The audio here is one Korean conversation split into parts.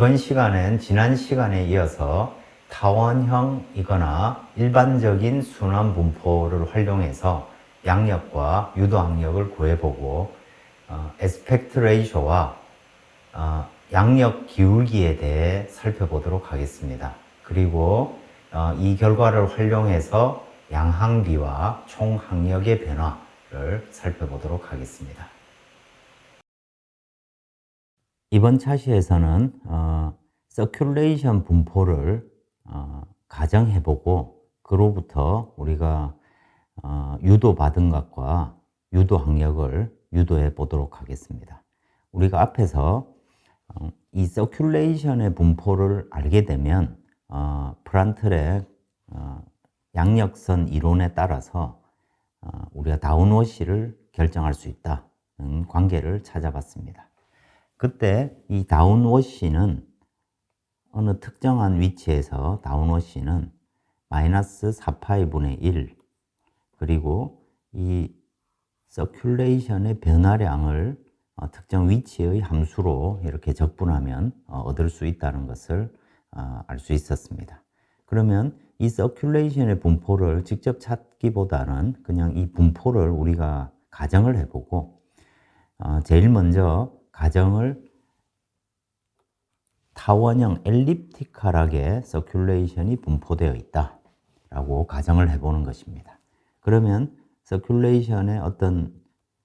이번 시간은 지난 시간에 이어서 타원형이거나 일반적인 순환 분포를 활용해서 양력과 유도항력을 구해보고 에스펙트 레이쇼와 양력 기울기에 대해 살펴보도록 하겠습니다. 그리고 이 결과를 활용해서 양항비와 총항력의 변화를 살펴보도록 하겠습니다. 이번 차시에서는 서큘레이션 분포를 가정해보고 그로부터 우리가 유도받은 것과 유도항력을 유도해 보도록 하겠습니다. 우리가 앞에서 이 서큘레이션의 분포를 알게 되면 프란틀의 양력선 이론에 따라서 우리가 다운워시를 결정할 수 있다는 관계를 찾아봤습니다. 그때 이 다운워시는 어느 특정한 위치에서 다운워시는 마이너스 4파이분의 1 그리고 이 서큘레이션의 변화량을 특정 위치의 함수로 이렇게 적분하면 얻을 수 있다는 것을 알 수 있었습니다. 그러면 이 서큘레이션의 분포를 직접 찾기보다는 그냥 이 분포를 우리가 가정을 해보고 제일 먼저 가정을 타원형 엘립티컬하게 서큘레이션이 분포되어 있다 라고 가정을 해보는 것입니다. 그러면 서큘레이션의 어떤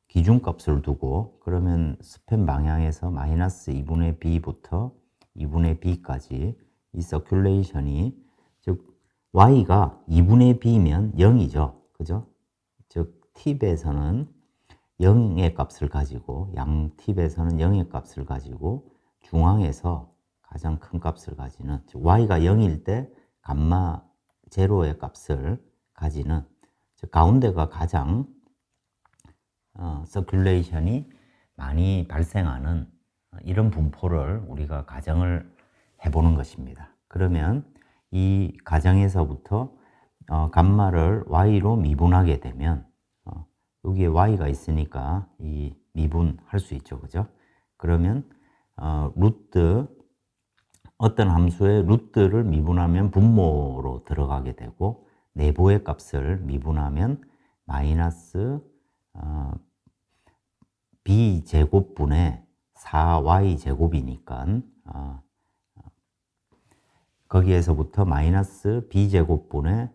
기준값을 두고 그러면 스팬 방향에서 마이너스 2분의 b부터 2분의 b까지 이 서큘레이션이 즉 y가 2분의 b면 0이죠. 그죠? 즉 팁에서는 0의 값을 가지고 양팁에서는 0의 값을 가지고 중앙에서 가장 큰 값을 가지는 즉 y가 0일 때 감마 제로의 값을 가지는 즉 가운데가 가장 서큘레이션이 많이 발생하는 이런 분포를 우리가 가정을 해보는 것입니다. 그러면 이 가정에서부터 감마를 y로 미분하게 되면 여기에 y가 있으니까 이 미분할 수 있죠. 그죠? 그러면 루트 어떤 함수의 루트를 미분하면 분모로 들어가게 되고 내부의 값을 미분하면 마이너스 b제곱분의 4y제곱이니까 거기에서부터 마이너스 b제곱분의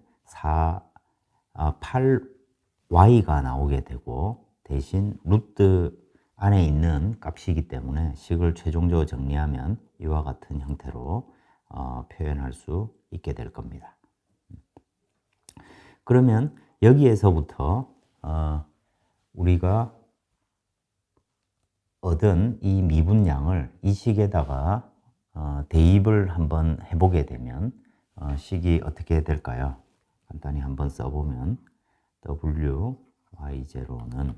8y가 나오게 되고 대신 루트 안에 있는 값이기 때문에 식을 최종적으로 정리하면 이와 같은 형태로 표현할 수 있게 될 겁니다. 그러면 여기에서부터 우리가 얻은 이 미분량을 이 식에다가 대입을 한번 해보게 되면 식이 어떻게 될까요? 간단히 한번 써보면 w y0는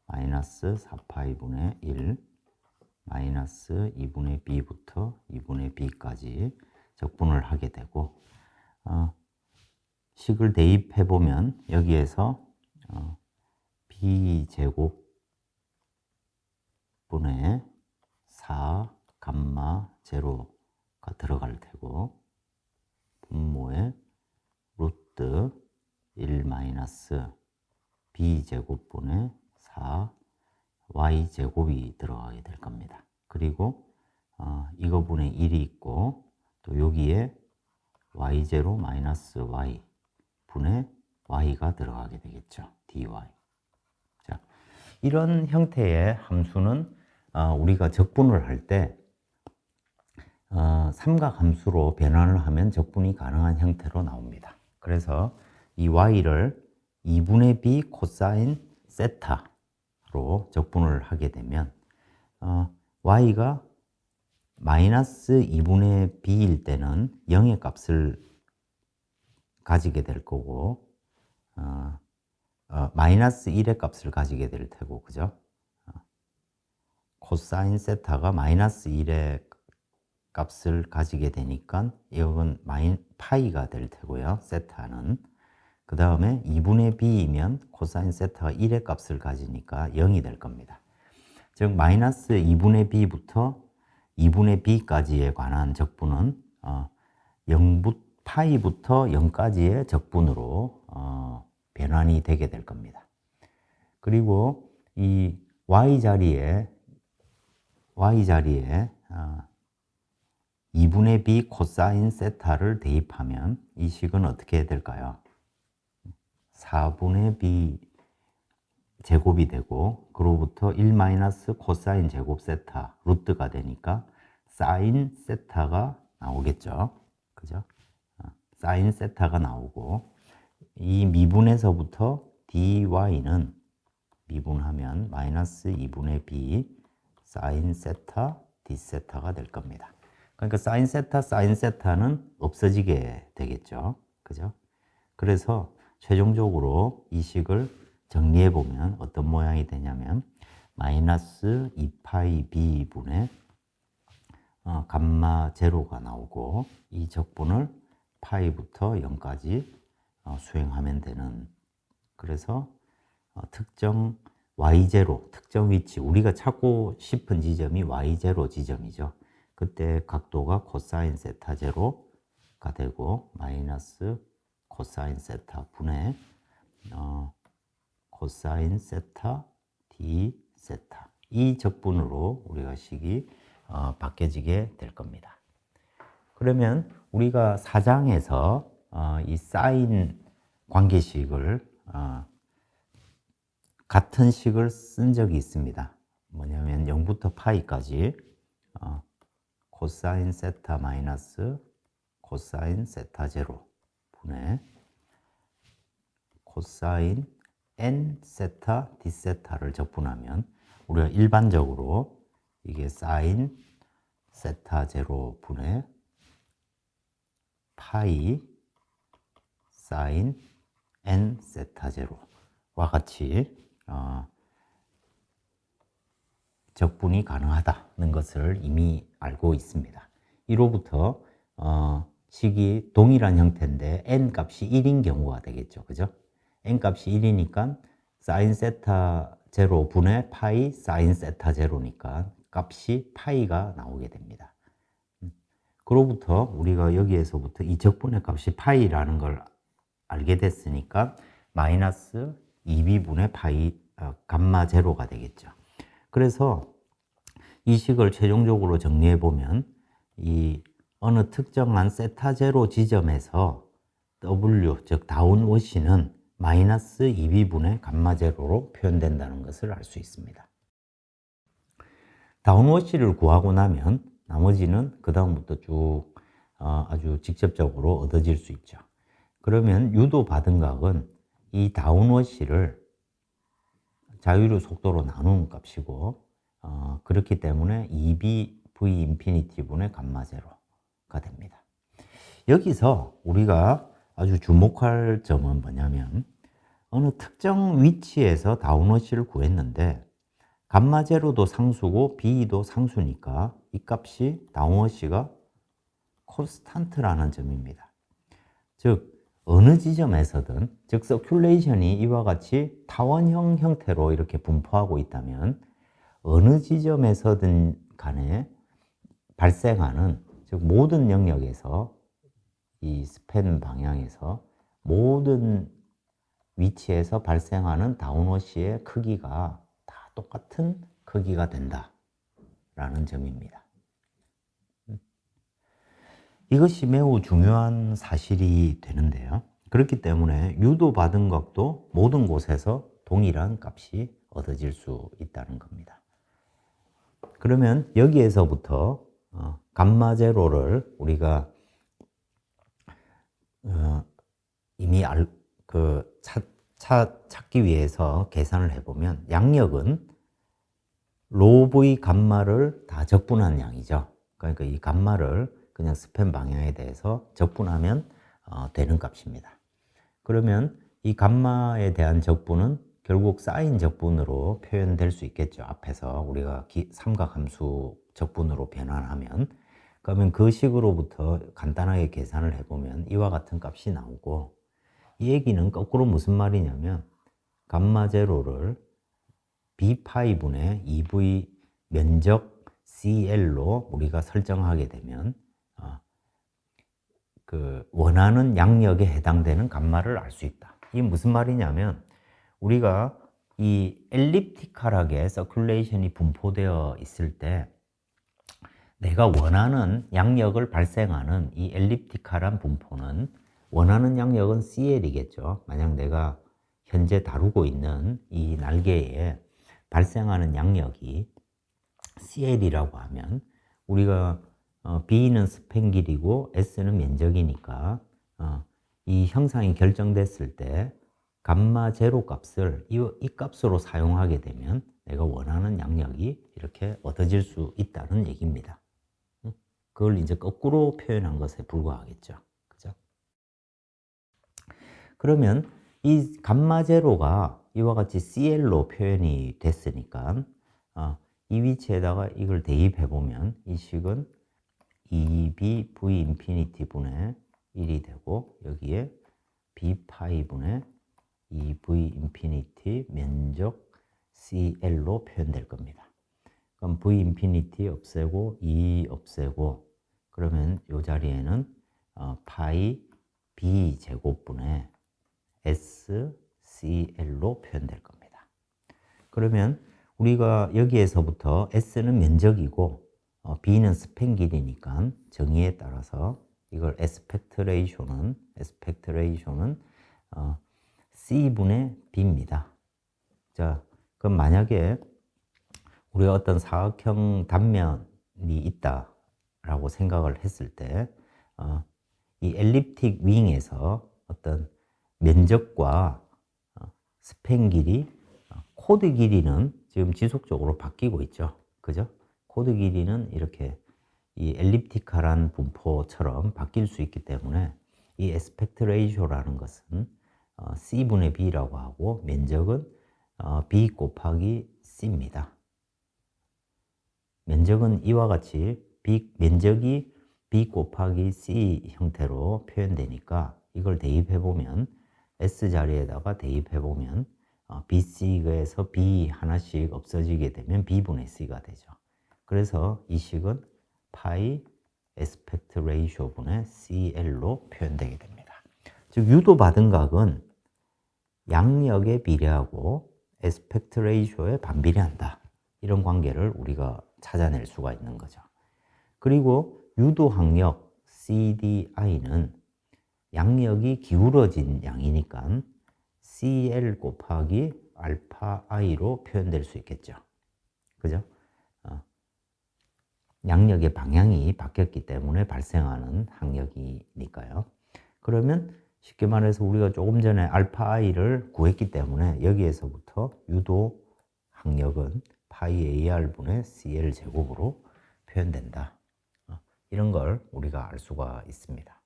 마이너스 4파이분의 1 마이너스 2분의 b부터 2분의 b까지 적분을 하게 되고 식을 대입해보면 여기에서 b제곱분의 4 감마 제로가 들어갈 테고 분모에 루트 1 마이너스 b제곱분의 4 y제곱이 들어가게 될 겁니다. 그리고 이거분의 1이 있고 또 여기에 y0 마이너스 y 분의 y가 들어가게 되겠죠. dy. 자, 이런 형태의 함수는 우리가 적분을 할 때 삼각함수로 변환을 하면 적분이 가능한 형태로 나옵니다. 그래서 이 y를 2분의 b 코사인 세타로 적분을 하게 되면 y가 마이너스 2분의 b일 때는 0의 값을 가지게 될 거고 마이너스 1의 값을 가지게 될 테고 그죠? 코사인 세타가 마이너스 1의 값을 가지게 되니까 이건 파이가 될 테고요. 세타는 그 다음에 2분의 b이면 코사인 세타가 1의 값을 가지니까 0이 될 겁니다. 즉 마이너스 2분의 b부터 2분의 b까지에 관한 적분은 0파이부터 0까지의 적분으로 변환이 되게 될 겁니다. 그리고 이 y자리에 2분의 b 코사인 세타를 대입하면 이 식은 어떻게 될까요? 4분의 b 제곱이 되고 그로부터 1 마이너스 코사인 제곱 세타 루트가 되니까 사인 세타가 나오겠죠. 그죠? 사인 세타가 나오고 이 미분에서부터 dy는 미분하면 마이너스 2분의 b 사인 세타 d 세타가 될 겁니다. 그러니까 사인 세타는 없어지게 되겠죠. 그죠? 그래서 최종적으로 이 식을 정리해 보면 어떤 모양이 되냐면 마이너스 2파이 b분의 감마 제로가 나오고 이 적분을 파이부터 0까지 수행하면 되는, 그래서 특정 y0 특정 위치, 우리가 찾고 싶은 지점이 y0 지점이죠. 그때 각도가 코사인 세타 제로가 되고 마이너스 코사인 세타 분의 코사인 세타 d 세타, 이 적분으로 우리가 식이 바뀌어지게 될 겁니다. 그러면 우리가 4장에서 이 사인 관계식을 같은 식을 쓴 적이 있습니다. 뭐냐면 0부터 파이까지 코사인 세타 마이너스 코사인 세타 제로 분의 코사인 n 세타 d 세타를 적분하면 우리가 일반적으로 이게 사인 세타 제로 분의 파이 사인 n 세타 제로와 같이 적분이 가능하다는 것을 이미 알고 있습니다. 이로부터 식이 동일한 형태인데 n 값이 1인 경우가 되겠죠. 그죠? n 값이 1이니까 사인 세타 제로 분의 파이 사인 세타 제로니까 값이 파이가 나오게 됩니다. 그로부터 우리가 여기에서부터 이 적분의 값이 파이라는 걸 알게 됐으니까 마이너스 2b분의 파이 감마 제로가 되겠죠. 그래서 이 식을 최종적으로 정리해 보면 이 어느 특정한 세타 제로 지점에서 w 즉 다운워시는 마이너스 2b분의 감마 제로로 표현된다는 것을 알 수 있습니다. 다운워시를 구하고 나면 나머지는 그 다음부터 쭉 아주 직접적으로 얻어질 수 있죠. 그러면 유도 받은 각은 이 다운워시를 자유로 속도로 나누는 값이고 그렇기 때문에 2b v 인피니티분의 감마 제로가 됩니다. 여기서 우리가 아주 주목할 점은 뭐냐면 어느 특정 위치에서 다운워시를 구했는데 감마 제로도 상수고 b도 상수니까 이 값이 다운워시가 콘스탄트라는 점입니다. 즉 어느 지점에서든, 즉 서큘레이션이 이와 같이 타원형 형태로 이렇게 분포하고 있다면 어느 지점에서든 간에 발생하는, 즉 모든 영역에서 이 스팬 방향에서 모든 위치에서 발생하는 다운워시의 크기가 다 똑같은 크기가 된다라는 점입니다. 이것이 매우 중요한 사실이 되는데요. 그렇기 때문에 유도받은 각도 모든 곳에서 동일한 값이 얻어질 수 있다는 겁니다. 그러면 여기에서부터 감마 제로를 우리가 이미 찾기 위해서 계산을 해보면 양력은 로 v 감마를 다 적분한 양이죠. 그러니까 이 감마를 그냥 스팬 방향에 대해서 적분하면 되는 값입니다. 그러면 이 감마에 대한 적분은 결국 사인 적분으로 표현될 수 있겠죠. 앞에서 우리가 삼각함수 적분으로 변환하면, 그러면 그 식으로부터 간단하게 계산을 해보면 이와 같은 값이 나오고, 이 얘기는 거꾸로 무슨 말이냐면 감마 제로를 b파이분의 2v 면적 CL로 우리가 설정하게 되면 그 원하는 양력에 해당되는 감마를 알 수 있다. 이게 무슨 말이냐면 우리가 이 엘립티컬하게 서큘레이션이 분포되어 있을 때 내가 원하는 양력을 발생하는 이 엘립티컬한 분포는 원하는 양력은 CL이겠죠. 만약 내가 현재 다루고 있는 이 날개에 발생하는 양력이 CL이라고 하면 우리가 B는 스팬 길이고 S는 면적이니까 이 형상이 결정됐을 때 감마 제로 값을 이 값으로 사용하게 되면 내가 원하는 양력이 이렇게 얻어질 수 있다는 얘기입니다. 그걸 이제 거꾸로 표현한 것에 불과하겠죠. 그죠? 그러면 이 감마 제로가 이와 같이 CL로 표현이 됐으니까 이 위치에다가 이걸 대입해 보면 이 식은 2b v 인피니티 분의 1이 되고 여기에 b 파이 분의 2v 인피니티 면적 CL로 표현될 겁니다. 그럼 v 인피니티 없애고 2 없애고 그러면 이 자리에는 파이 b 제곱분의 SCL로 표현될 겁니다. 그러면 우리가 여기에서부터 S는 면적이고 B는 스팬 길이니까 정의에 따라서 이걸 에스펙트 레이쇼는 C분의 B입니다. 자, 그럼 만약에 우리가 어떤 사각형 단면이 있다라고 생각을 했을 때 이 엘립틱 윙에서 어떤 면적과 스팬 길이, 코드 길이는 지금 지속적으로 바뀌고 있죠. 그죠? 코드 길이는 이렇게 이 엘립티컬한 분포처럼 바뀔 수 있기 때문에 이 에스펙트 레이쇼라는 것은 C분의 B라고 하고 면적은 B 곱하기 C입니다. 면적은 이와 같이 면적이 B 곱하기 C 형태로 표현되니까 이걸 대입해보면 S 자리에다가 대입해보면 BC에서 B 하나씩 없어지게 되면 B분의 C가 되죠. 그래서 이 식은 파이 에스펙트 레이쇼 분의 CL로 표현되게 됩니다. 즉 유도받은 각은 양력에 비례하고 에스펙트 레이쇼에 반비례한다. 이런 관계를 우리가 찾아낼 수가 있는 거죠. 그리고 유도항력 CDI는 양력이 기울어진 양이니까 CL 곱하기 알파 I로 표현될 수 있겠죠. 그죠? 양력의 방향이 바뀌었기 때문에 발생하는 항력이니까요. 그러면 쉽게 말해서 우리가 조금 전에 알파 I를 구했기 때문에 여기에서부터 유도 항력은 파이 AR분의 CL 제곱으로 표현된다. 이런 걸 우리가 알 수가 있습니다.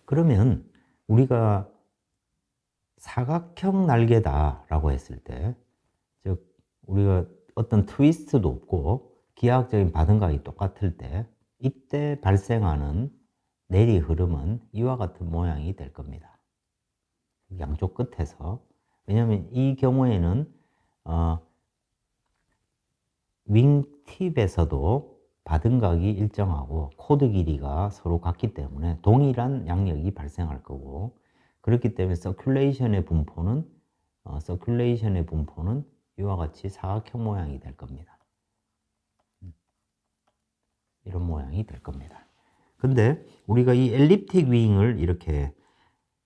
그러면 우리가 사각형 날개다라고 했을 때, 즉 우리가 어떤 트위스트도 없고 기하학적인 바등각이 똑같을 때 이때 발생하는 내리 흐름은 이와 같은 모양이 될 겁니다. 양쪽 끝에서. 왜냐하면 이 경우에는 윙팁에서도 바등각이 일정하고 코드 길이가 서로 같기 때문에 동일한 양력이 발생할 거고, 그렇기 때문에 서큘레이션의 분포는 이와 같이 사각형 모양이 될 겁니다. 이런 모양이 될 겁니다. 근데 우리가 이 엘립틱 윙을 이렇게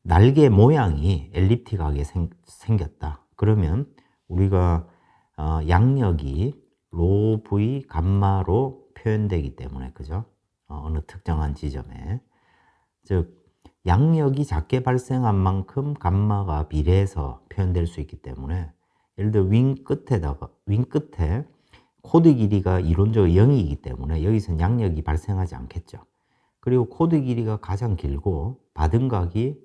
날개 모양이 엘립틱하게 생겼다. 그러면 우리가 양력이 로 V 감마로 표현되기 때문에, 그죠? 어느 특정한 지점에. 즉, 양력이 작게 발생한 만큼 감마가 비례해서 표현될 수 있기 때문에, 예를 들어 윙 끝에 코드 길이가 이론적으로 0이기 때문에 여기서는 양력이 발생하지 않겠죠. 그리고 코드 길이가 가장 길고 바등각이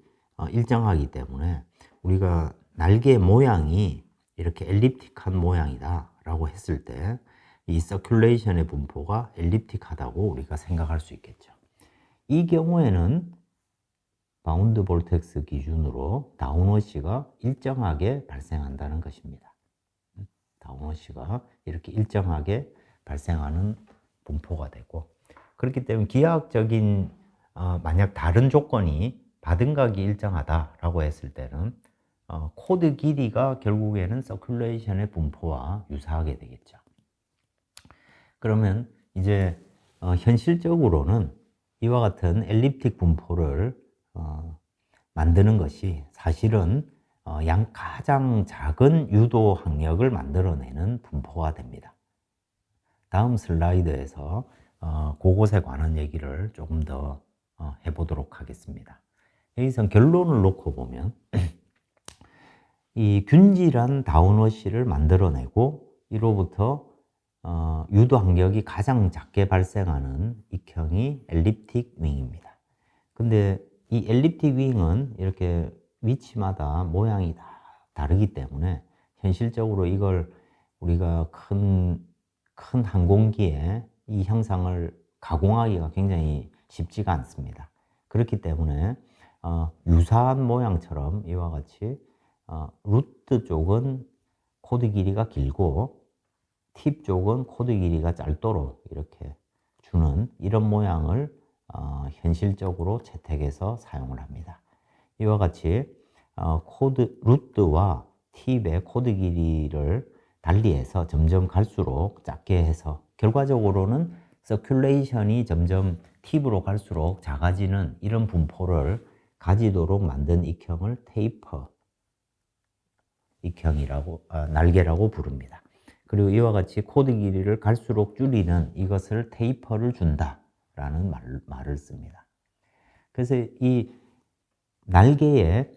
일정하기 때문에 우리가 날개 모양이 이렇게 엘립틱한 모양이다 라고 했을 때 이 서큘레이션의 분포가 엘립틱하다고 우리가 생각할 수 있겠죠. 이 경우에는 바운드 볼텍스 기준으로 다운워시가 일정하게 발생한다는 것입니다. 다운워시가 이렇게 일정하게 발생하는 분포가 되고, 그렇기 때문에 기하학적인 만약 다른 조건이 바등각이 일정하다라고 했을 때는 코드 길이가 결국에는 서큘레이션의 분포와 유사하게 되겠죠. 그러면 이제 현실적으로는 이와 같은 엘립틱 분포를 만드는 것이 사실은 가장 작은 유도 항력을 만들어내는 분포가 됩니다. 다음 슬라이드에서 그것에 관한 얘기를 조금 더 해보도록 하겠습니다. 여기서 결론을 놓고 보면 이 균질한 다운워시를 만들어내고 이로부터 유도 항력이 가장 작게 발생하는 익형이 엘립틱 윙입니다. 근데 이 엘립틱 윙은 이렇게 위치마다 모양이 다 다르기 때문에 현실적으로 이걸 우리가 큰 항공기에 이 형상을 가공하기가 굉장히 쉽지가 않습니다. 그렇기 때문에 유사한 모양처럼 이와 같이 루트 쪽은 코드 길이가 길고 팁 쪽은 코드 길이가 짧도록 이렇게 주는 이런 모양을 현실적으로 채택해서 사용을 합니다. 이와 같이 루트와 팁의 코드 길이를 달리해서 점점 갈수록 작게 해서 결과적으로는 서큘레이션이 점점 팁으로 갈수록 작아지는 이런 분포를 가지도록 만든 익형을 테이퍼 익형이라고 날개라고 부릅니다. 그리고 이와 같이 코드 길이를 갈수록 줄이는 이것을 테이퍼를 준다라는 말을 씁니다. 그래서 이 날개의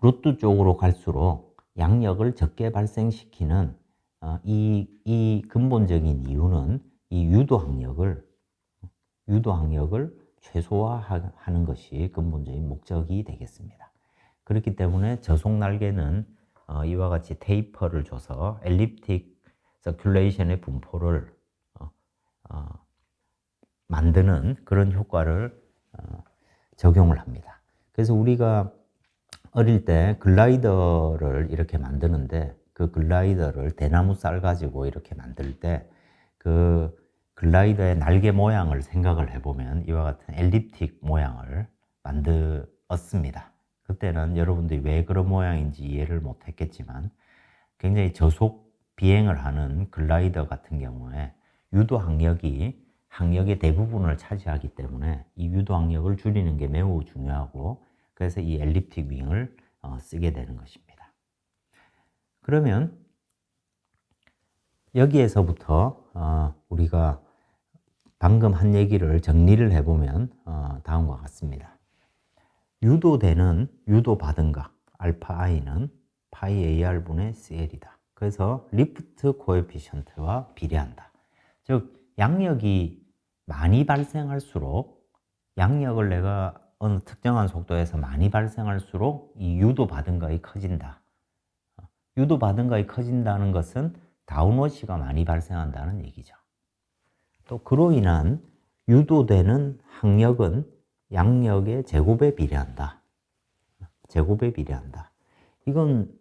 루트 쪽으로 갈수록 양력을 적게 발생시키는 이 근본적인 이유는 이 유도 항력을 최소화하는 것이 근본적인 목적이 되겠습니다. 그렇기 때문에 저속 날개는 이와 같이 테이퍼를 줘서 엘립틱 서큘레이션의 분포를 만드는 그런 효과를 적용을 합니다. 그래서 우리가 어릴 때 글라이더를 이렇게 만드는데 그 글라이더를 대나무 쌀 가지고 이렇게 만들 때 그 글라이더의 날개 모양을 생각을 해보면 이와 같은 엘립틱 모양을 만들었습니다. 그때는 여러분들이 왜 그런 모양인지 이해를 못 했겠지만 굉장히 저속 비행을 하는 글라이더 같은 경우에 유도 항력의 대부분을 차지하기 때문에 이 유도 항력을 줄이는 게 매우 중요하고 그래서 이 엘립틱 윙을 쓰게 되는 것입니다. 그러면 여기에서부터 우리가 방금 한 얘기를 정리를 해보면 다음과 같습니다. 유도되는 유도받은 각 알파 i는 파이 AR분의 CL이다. 그래서 리프트 코에피션트와 비례한다. 즉 양력이 많이 발생할수록 양력을 내가 어느 특정한 속도에서 많이 발생할수록 이 유도받은 각이 커진다. 유도받은 각이 커진다는 것은 다운워시가 많이 발생한다는 얘기죠. 또 그로 인한 유도되는 항력은 양력의 제곱에 비례한다. 제곱에 비례한다. 이건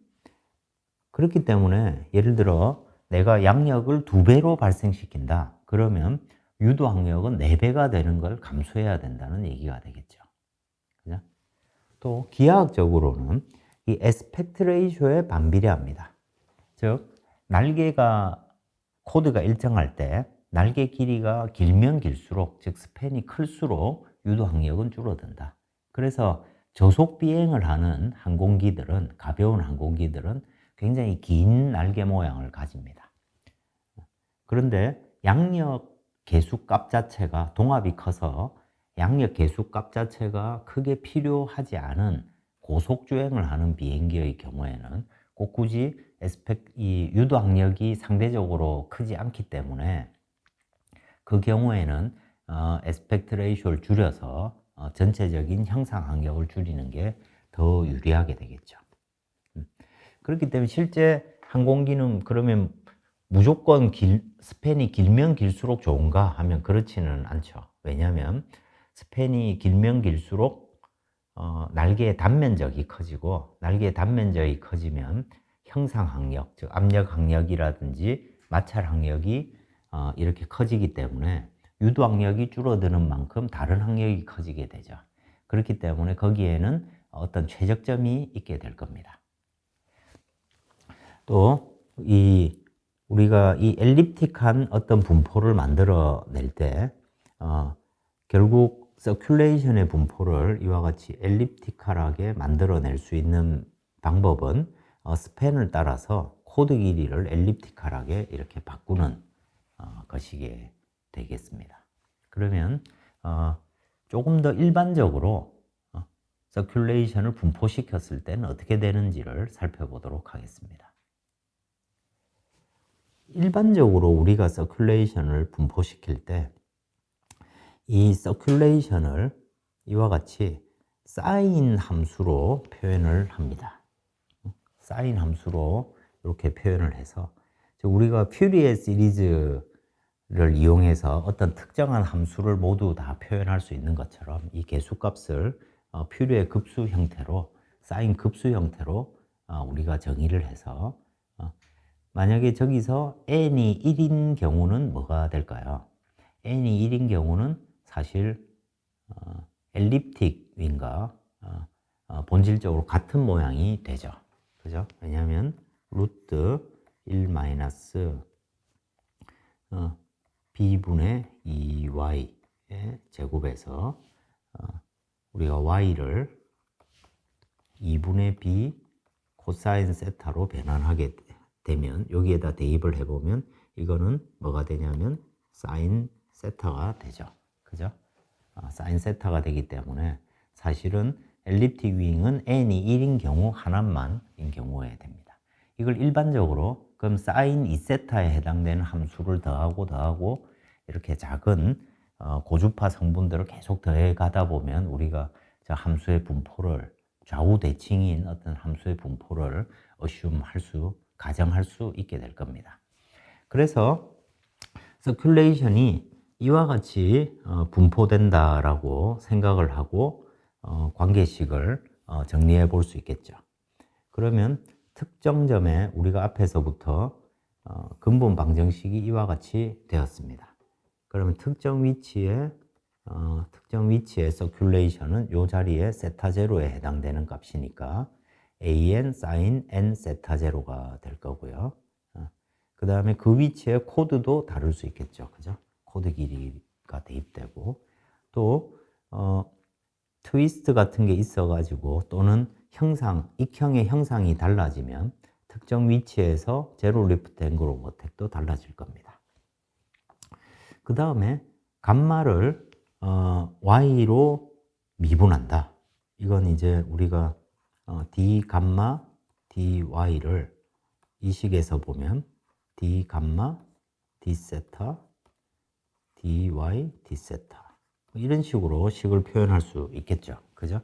그렇기 때문에 예를 들어 내가 양력을 2배로 발생시킨다. 그러면 유도 항력은 4배가 되는 걸 감수해야 된다는 얘기가 되겠죠. 그죠? 또 기하학적으로는 이 에스펙트 레이쇼에 반비례합니다. 즉 날개가 코드가 일정할 때 날개 길이가 길면 길수록 즉 스팬이 클수록 유도 항력은 줄어든다. 그래서 저속 비행을 하는 항공기들은 가벼운 항공기들은 굉장히 긴 날개 모양을 가집니다. 그런데 양력 계수값 자체가 동압이 커서 양력 계수값 자체가 크게 필요하지 않은 고속 주행을 하는 비행기의 경우에는 꼭 굳이 이 유도 항력이 상대적으로 크지 않기 때문에 그 경우에는 에스펙트 레이쇼를 줄여서 전체적인 형상 항력을 줄이는 게 더 유리하게 되겠죠. 그렇기 때문에 실제 항공기는 그러면 무조건 스팬이 길면 길수록 좋은가 하면 그렇지는 않죠. 왜냐하면 스팬이 길면 길수록 날개의 단면적이 커지고 날개의 단면적이 커지면 형상 항력, 즉 압력 항력이라든지 마찰 항력이 이렇게 커지기 때문에 유도 항력이 줄어드는 만큼 다른 항력이 커지게 되죠. 그렇기 때문에 거기에는 어떤 최적점이 있게 될 겁니다. 또 우리가 이 엘립틱한 어떤 분포를 만들어낼 때 결국 서큘레이션의 분포를 이와 같이 엘립티컬하게 만들어낼 수 있는 방법은 스팬을 따라서 코드 길이를 엘립티컬하게 이렇게 바꾸는 것이게 되겠습니다. 그러면 조금 더 일반적으로 서큘레이션을 분포시켰을 때는 어떻게 되는지를 살펴보도록 하겠습니다. 일반적으로 우리가 서큘레이션을 분포시킬 때 이 서큘레이션을 이와 같이 사인 함수로 표현을 합니다. 사인 함수로 이렇게 표현을 해서 우리가 퓨리에 시리즈를 이용해서 어떤 특정한 함수를 모두 다 표현할 수 있는 것처럼 이 개수값을 퓨리에 급수 형태로 사인 급수 형태로 우리가 정의를 해서 만약에 저기서 n이 1인 경우는 뭐가 될까요? n이 1인 경우는 사실 엘립틱인가 본질적으로 같은 모양이 되죠. 그죠? 왜냐하면 루트 1 마이너스 b분의 2y의 제곱에서 우리가 y를 2분의 b 코사인 세타로 변환하게 되면 여기에다 대입을 해보면 이거는 뭐가 되냐면 사인 세타가 되죠. 그죠? 사인 세타가 되기 때문에 사실은 엘립틱 윙은 n이 1인 경우 하나만인 경우에 됩니다. 이걸 일반적으로 그럼 사인 2세타에 해당되는 함수를 더하고 이렇게 작은 고주파 성분들을 계속 더해 가다 보면 우리가 저 함수의 분포를 좌우 대칭인 어떤 함수의 분포를 가정할 수 있게 될 겁니다. 그래서 서큘레이션이 이와 같이 분포된다라고 생각을 하고 관계식을 정리해 볼 수 있겠죠. 그러면 특정 점에 우리가 앞에서부터 근본 방정식이 이와 같이 되었습니다. 그러면 특정 위치에 서큘레이션은 이 자리에 세타 제로에 해당되는 값이니까 an sin n 세타 제로가 될 거고요. 그 다음에 그 위치에 코드도 다를 수 있겠죠. 그죠? 코드 길이가 대입되고 또 트위스트 같은 게 있어가지고 또는 익형의 형상이 달라지면 특정 위치에서 제로 리프트 앵글 오버텍도 달라질 겁니다. 그 다음에 감마를 y로 미분한다. 이건 이제 우리가 d 감마 dy를 이 식에서 보면 d 감마 d 세타 dy d 세타 이런 식으로 식을 표현할 수 있겠죠. 그죠?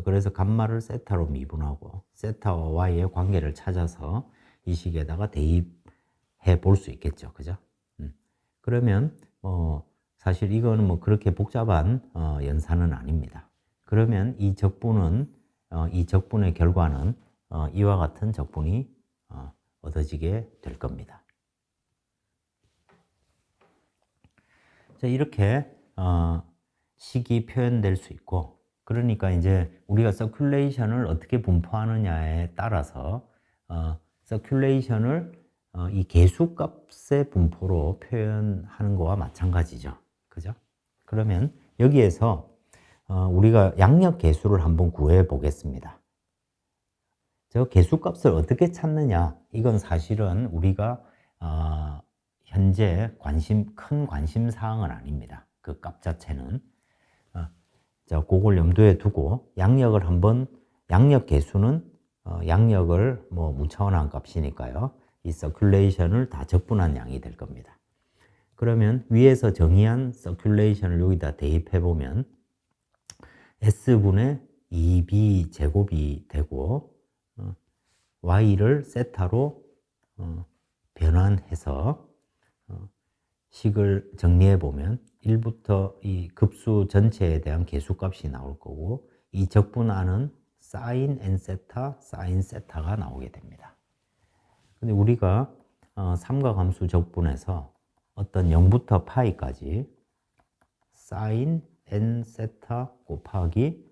그래서 감마를 세타로 미분하고 세타와 y의 관계를 찾아서 이 식에다가 대입해 볼 수 있겠죠. 그죠? 그러면 사실 이거는 뭐 그렇게 복잡한 연산은 아닙니다. 그러면 이 적분의 결과는 이와 같은 적분이 얻어지게 될 겁니다. 자, 이렇게 식이 표현될 수 있고, 그러니까 이제 우리가 서큘레이션을 어떻게 분포하느냐에 따라서 서큘레이션을 이 개수값의 분포로 표현하는 거와 마찬가지죠. 그죠? 그러면 여기에서 우리가 양력 개수를 한번 구해 보겠습니다. 저 개수값을 어떻게 찾느냐? 이건 사실은 우리가 현재 큰 관심 사항은 아닙니다. 그 값 자체는. 자, 그걸 염두에 두고 양력 개수는 양력을 뭐 무차원한 값이니까요. 이 서큘레이션을 다 적분한 양이 될 겁니다. 그러면 위에서 정의한 서큘레이션을 여기다 대입해 보면 S분의 2B 제곱이 되고 Y를 세타로 변환해서 식을 정리해 보면 1부터 이 급수 전체에 대한 개수값이 나올 거고 이 적분하는 sin n 세타, sin 세타가 나오게 됩니다. 근데 우리가 삼각함수 적분에서 어떤 0부터 파이까지 사인 n 세타 곱하기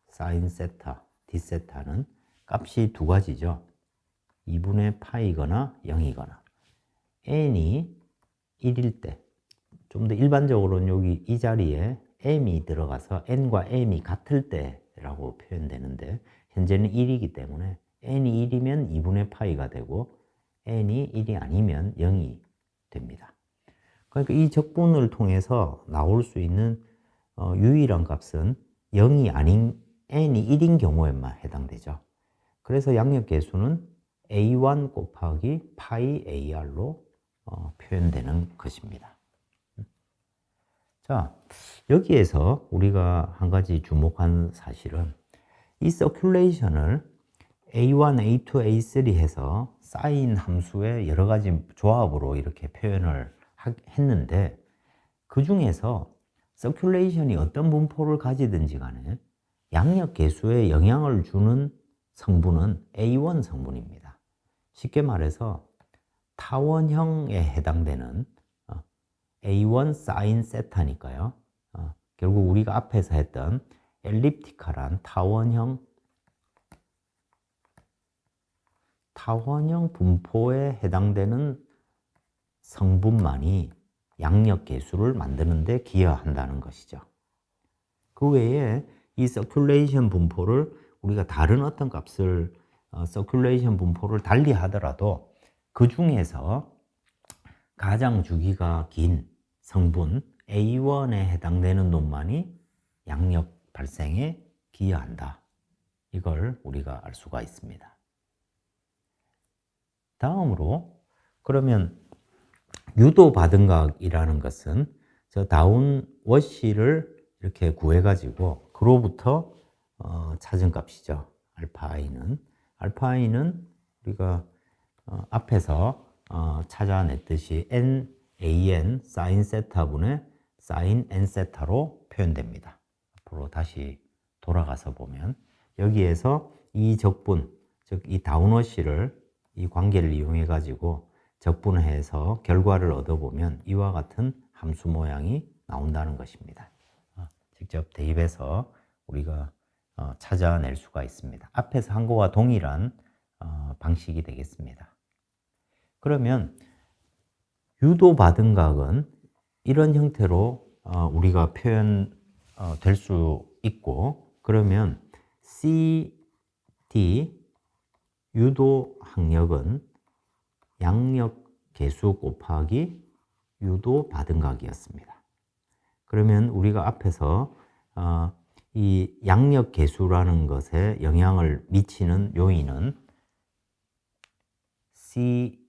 사인 세타 d 세타는 값이 두 가지죠. 2분의 파이거나 0이거나 n이 1일 때, 좀 더 일반적으로는 여기 이 자리에 m이 들어가서 n과 m이 같을 때라고 표현되는데 현재는 1이기 때문에 n이 1이면 2분의 파이가 되고 n이 1이 아니면 0이 됩니다. 그러니까 이 적분을 통해서 나올 수 있는 유일한 값은 0이 아닌 n이 1인 경우에만 해당되죠. 그래서 양력계수는 a1 곱하기 파이 ar로 표현되는 것입니다. 자, 여기에서 우리가 한 가지 주목한 사실은 이 서큘레이션을 A1, A2, A3 해서 사인 함수의 여러 가지 조합으로 이렇게 표현을 했는데 그 중에서 서큘레이션이 어떤 분포를 가지든지 간에 양력 계수에 영향을 주는 성분은 A1 성분입니다. 쉽게 말해서 타원형에 해당되는 A1 사인 세타니까요. 결국 우리가 앞에서 했던 엘립티컬한 타원형 분포에 해당되는 성분만이 양력 계수를 만드는 데 기여한다는 것이죠. 그 외에 이 서큘레이션 분포를 우리가 다른 어떤 값을 서큘레이션 분포를 달리 하더라도 그 중에서 가장 주기가 긴 성분 A1에 해당되는 놈만이 양력 발생에 기여한다. 이걸 우리가 알 수가 있습니다. 다음으로 그러면 유도받은 각이라는 것은 저 다운 워시를 이렇게 구해가지고 그로부터 찾은 값이죠. 알파 i는 우리가 앞에서 찾아냈듯이 NAN 사인 세타분의 사인 N 세타로 표현됩니다. 앞으로 다시 돌아가서 보면 여기에서 이 적분, 즉 이 다운워시를 이 관계를 이용해 가지고 적분해서 결과를 얻어보면 이와 같은 함수 모양이 나온다는 것입니다. 직접 대입해서 우리가 찾아낼 수가 있습니다. 앞에서 한 거와 동일한 방식이 되겠습니다. 그러면 유도받은 각은 이런 형태로 우리가 표현될 수 있고, 그러면 CD 유도 항력은 양력 계수 곱하기 유도 받은 각이었습니다. 그러면 우리가 앞에서 이 양력 계수라는 것에 영향을 미치는 요인은 CL은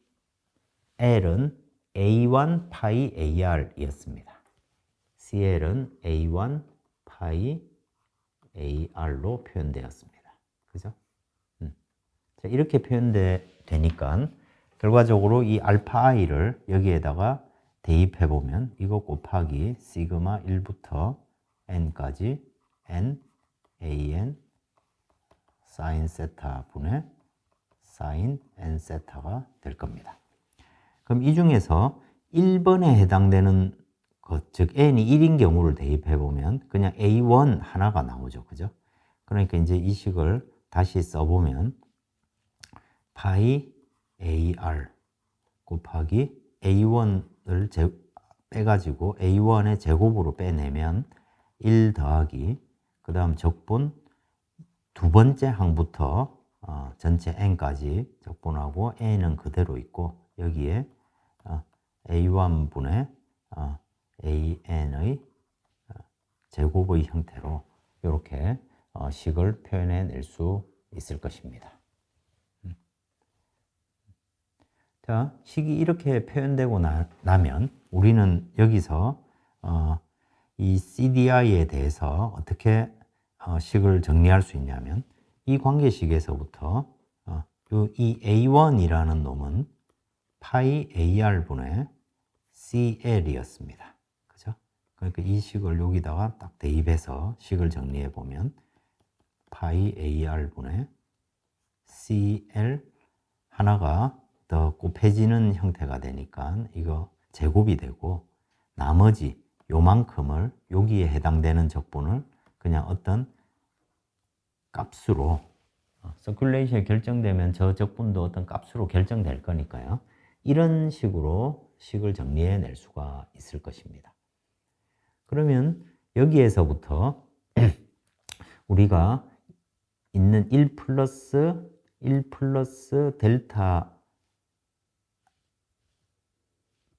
A1 파이 AR이었습니다. CL은 A1 파이 AR로 표현되었습니다. 그죠? 자, 이렇게 표현되니까 결과적으로 이 알파 i를 여기에다가 대입해 보면 이거 곱하기 시그마 1부터 n까지 n an 사인 세타 분의 사인 n 세타가 될 겁니다. 그럼 이 중에서 1번에 해당되는 것, 즉 n이 1인 경우를 대입해 보면 그냥 a1 하나가 나오죠. 그죠? 그러니까 이제 이 식을 다시 써보면 파이 AR 곱하기 A1을 빼가지고 A1의 제곱으로 빼내면 1 더하기 그 다음 적분 두 번째 항부터 전체 n까지 적분하고 n은 그대로 있고 여기에 A1분의 AN의 제곱의 형태로 이렇게 식을 표현해 낼 수 있을 것입니다. 자, 식이 이렇게 표현되고 나면 우리는 여기서 이 CDI에 대해서 어떻게 식을 정리할 수 있냐면 이 관계식에서부터 이 A1이라는 놈은 파이 AR분의 CL이었습니다. 그죠? 그러니까 이 식을 여기다가 딱 대입해서 식을 정리해 보면 파이 AR분의 CL 하나가 더 곱해지는 형태가 되니까 이거 제곱이 되고 나머지 요만큼을 여기에 해당되는 적분을 그냥 어떤 값으로 서큘레이션이 결정되면 저 적분도 어떤 값으로 결정될 거니까요. 이런 식으로 식을 정리해 낼 수가 있을 것입니다. 그러면 여기에서부터 우리가 있는 1 플러스 델타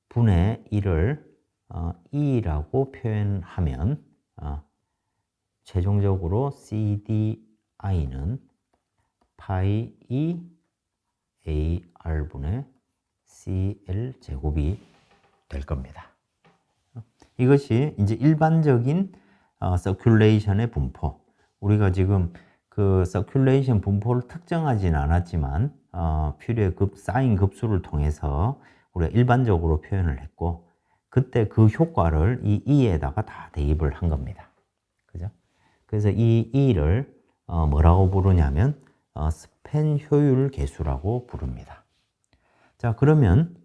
분의 1을 E라고 표현하면 최종적으로 CDI는 파이 E AR분의 CL 제곱이 될 겁니다. 이것이 이제 일반적인 서큘레이션의 분포. 우리가 지금 그 서큘레이션 분포를 특정하진 않았지만 퓨리의 사인 급수를 통해서 우리가 일반적으로 표현을 했고 그때 그 효과를 이 E에다가 다 대입을 한 겁니다. 그죠? 그래서 이 E를 뭐라고 부르냐면 스팬 효율 계수라고 부릅니다. 자, 그러면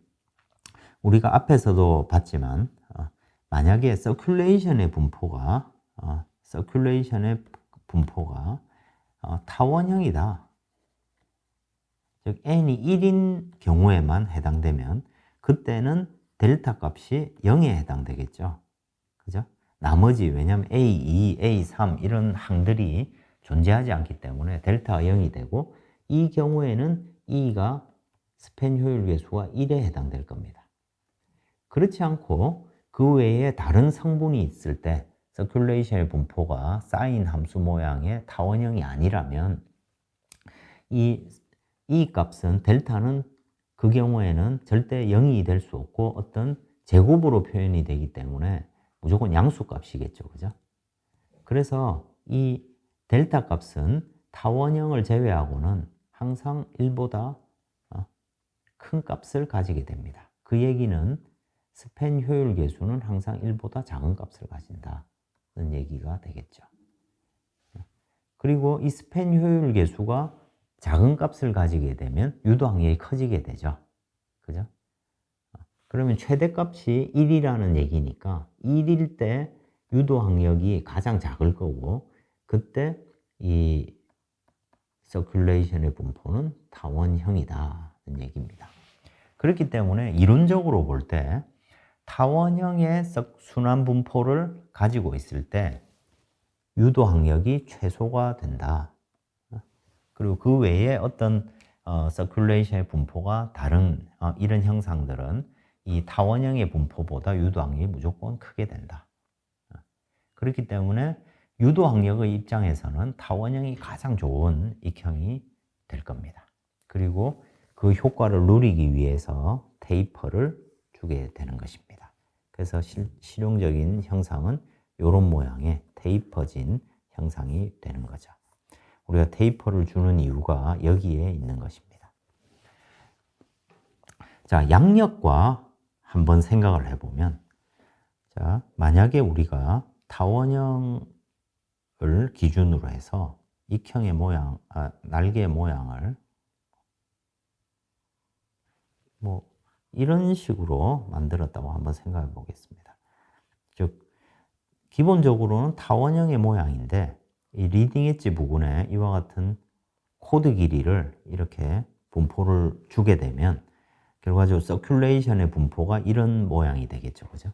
우리가 앞에서도 봤지만 만약에 서큘레이션의 분포가 타원형이다. 즉 n이 1인 경우에만 해당되면 그때는 델타 값이 0에 해당되겠죠. 그죠? 나머지 왜냐하면 A2, A3 이런 항들이 존재하지 않기 때문에 델타가 0이 되고 이 경우에는 E가 스팬 효율 계수가 1에 해당될 겁니다. 그렇지 않고 그 외에 다른 성분이 있을 때 서큘레이션의 분포가 사인 함수 모양의 타원형이 아니라면 이 값은 델타는 그 경우에는 절대 0이 될 수 없고 어떤 제곱으로 표현이 되기 때문에 무조건 양수 값이겠죠. 그죠? 그래서 이 델타 값은 타원형을 제외하고는 항상 1보다 큰 값을 가지게 됩니다. 그 얘기는 스팬 효율 계수는 항상 1보다 작은 값을 가진다는 얘기가 되겠죠. 그리고 이 스팬 효율 계수가 작은 값을 가지게 되면 유도항력이 커지게 되죠. 그죠? 그러면 최대값이 1이라는 얘기니까 1일 때 유도항력이 가장 작을 거고 그때 이 서큘레이션의 분포는 타원형이다는 얘기입니다. 그렇기 때문에 이론적으로 볼 때 타원형의 순환 분포를 가지고 있을 때 유도항력이 최소가 된다. 그리고 그 외에 어떤 서큘레이션의 분포가 다른 이런 형상들은 이 타원형의 분포보다 유도항력이 무조건 크게 된다. 그렇기 때문에 유도항력의 입장에서는 타원형이 가장 좋은 익형이 될 겁니다. 그리고 그 효과를 누리기 위해서 테이퍼를 주게 되는 것입니다. 그래서 실용적인 형상은 이런 모양의 테이퍼진 형상이 되는 거죠. 우리가 테이퍼를 주는 이유가 여기에 있는 것입니다. 자, 양력과 한번 생각을 해보면, 자, 만약에 우리가 타원형을 기준으로 해서 익형의 모양, 날개 모양을 뭐 이런 식으로 만들었다고 한번 생각해 보겠습니다. 즉, 기본적으로는 타원형의 모양인데 이 리딩 엣지 부분에 이와 같은 코드 길이를 이렇게 분포를 주게 되면 결과적으로 서큘레이션의 분포가 이런 모양이 되겠죠. 그죠?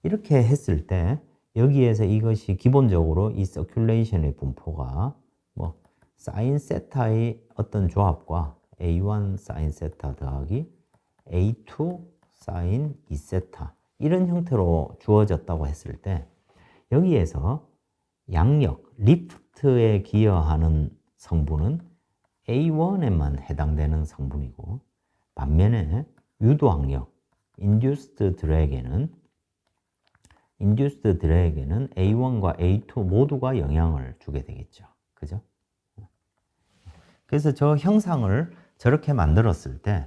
이렇게 했을 때 여기에서 이것이 기본적으로 이 서큘레이션의 분포가 뭐 사인 세타의 어떤 조합과 A1 사인 세타 더하기 A2 사인 2세타 이런 형태로 주어졌다고 했을 때 여기에서 양력, 리프트에 기여하는 성분은 A1에만 해당되는 성분이고 반면에 유도항력, induced drag에는 A1과 A2 모두가 영향을 주게 되겠죠. 그죠? 그래서 저 형상을 저렇게 만들었을 때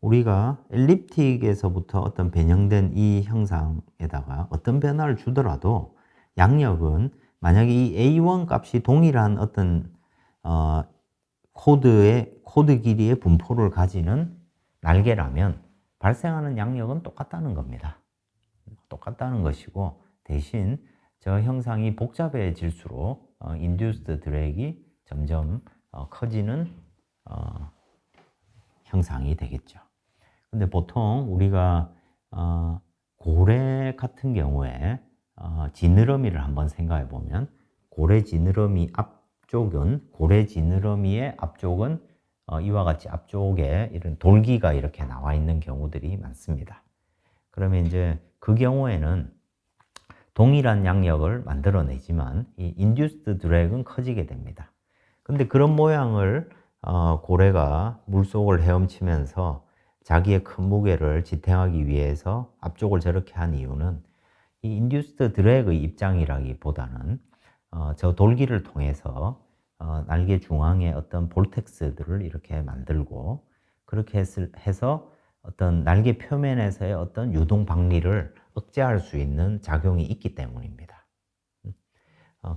우리가 엘립틱에서부터 어떤 변형된 이 형상에다가 어떤 변화를 주더라도 양력은 만약에 이 A1 값이 동일한 어떤 코드 길이의 분포를 가지는 날개라면 발생하는 양력은 똑같다는 겁니다. 똑같다는 것이고, 대신 저 형상이 복잡해질수록 인듀스드 드랙이 점점 커지는 형상이 되겠죠. 근데 보통 우리가 고래 같은 경우에 지느러미를 한번 생각해 보면, 고래 지느러미의 앞쪽은 이와 같이 앞쪽에 이런 돌기가 이렇게 나와 있는 경우들이 많습니다. 그러면 이제 그 경우에는 동일한 양력을 만들어내지만 이 인듀스드 드랙은 커지게 됩니다. 근데 그런 모양을 고래가 물속을 헤엄치면서 자기의 큰 무게를 지탱하기 위해서 앞쪽을 저렇게 한 이유는 이 인듀스드 드랙의 입장이라기보다는 저 돌기를 통해서 날개 중앙에 어떤 볼텍스들을 이렇게 만들고, 그렇게 해서 어떤 날개 표면에서의 어떤 유동 박리를 억제할 수 있는 작용이 있기 때문입니다.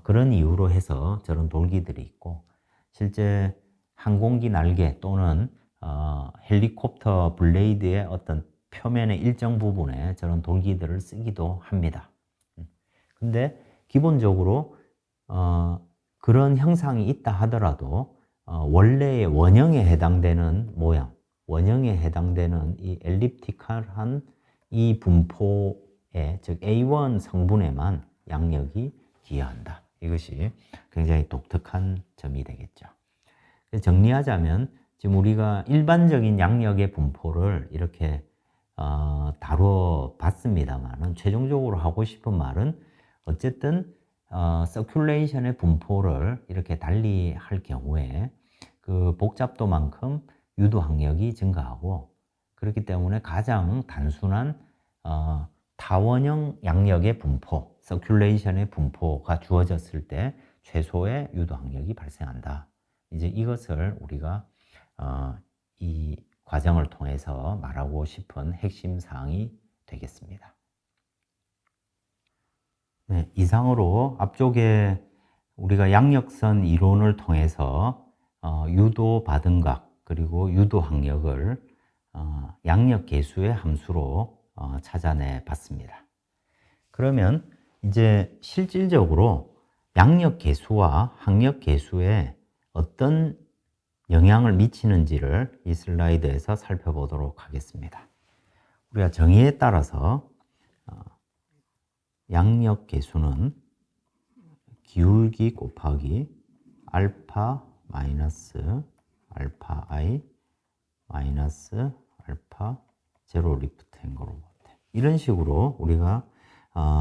그런 이유로 해서 저런 돌기들이 있고, 실제 항공기 날개 또는 헬리콥터 블레이드의 어떤 표면의 일정 부분에 저런 돌기들을 쓰기도 합니다. 근데 기본적으로 그런 형상이 있다 하더라도 원래의 원형에 해당되는 모양, 원형에 해당되는 이 엘립티컬한 이 분포에, 즉 A1 성분에만 양력이 기여한다. 이것이 굉장히 독특한 점이 되겠죠. 정리하자면 지금 우리가 일반적인 양력의 분포를 이렇게 다뤄봤습니다만은, 최종적으로 하고 싶은 말은 어쨌든 서큘레이션의 분포를 이렇게 달리 할 경우에 그 복잡도만큼 유도 항력이 증가하고, 그렇기 때문에 가장 단순한 타원형 양력의 분포, 서큘레이션의 분포가 주어졌을 때 최소의 유도 항력이 발생한다. 이제 이것을 우리가 이 과정을 통해서 말하고 싶은 핵심 사항이 되겠습니다. 네, 이상으로 앞쪽에 우리가 양력선 이론을 통해서 유도 받은 각 그리고 유도 항력을 양력 계수의 함수로 찾아내 봤습니다. 그러면 이제 실질적으로 양력 계수와 항력 계수에 어떤 영향을 미치는지를 이 슬라이드에서 살펴보도록 하겠습니다. 우리가 정의에 따라서 양력 계수는 기울기 곱하기 알파 마이너스 알파 I 마이너스 알파 제로 리프트 앵글 오버 어택, 이런 식으로 우리가